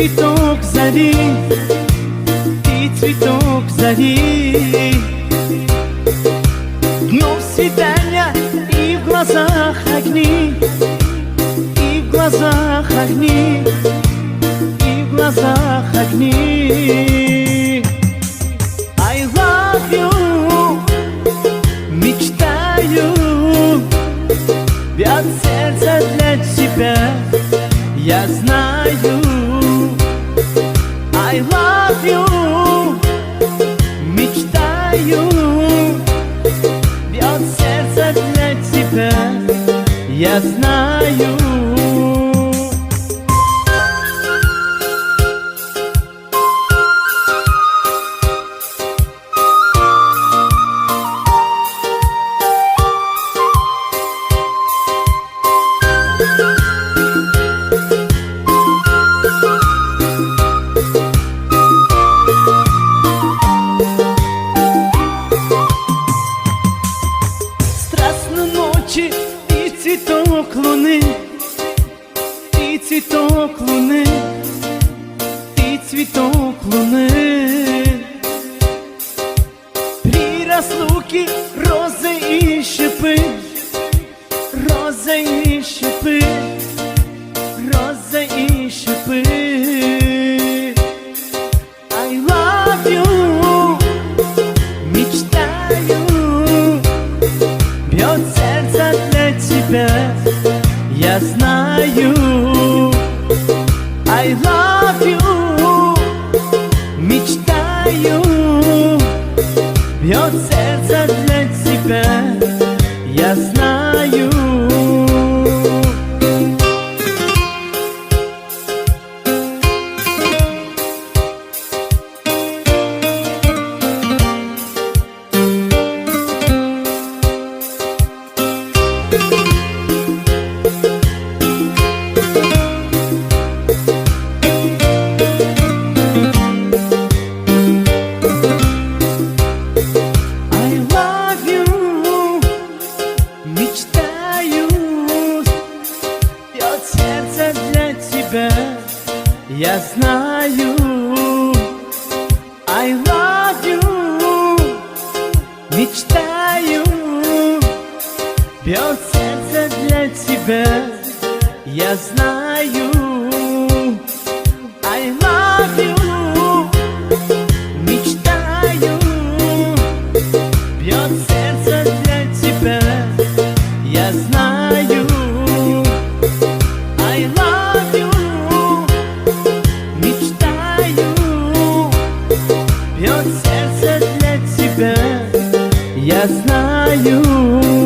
цветок зари, ты цветок зари. Днем свидания и в глазах огни, и в глазах огни, и в глазах огни. I love you, мечтаю, от сердца для тебя, я знаю. I love you, мечтаю, бьет сердце для тебя, я знаю. Ты цветок луны, ты цветок луны, ты цветок луны. При разлуке розы и шипы, розы и шипы, розы и шипы. I love you, мечтаю, бьет сердце для тебя, я знаю. I love you, мечтаю, бьет сердце для тебя, я знаю. Сердце для тебя, я знаю. I love you, мечтаю, бьет сердце для тебя, я знаю. I love you, мечтаю, бьет сердце для тебя, я знаю. I love you, мечтаю, бьет сердце для тебя, я знаю.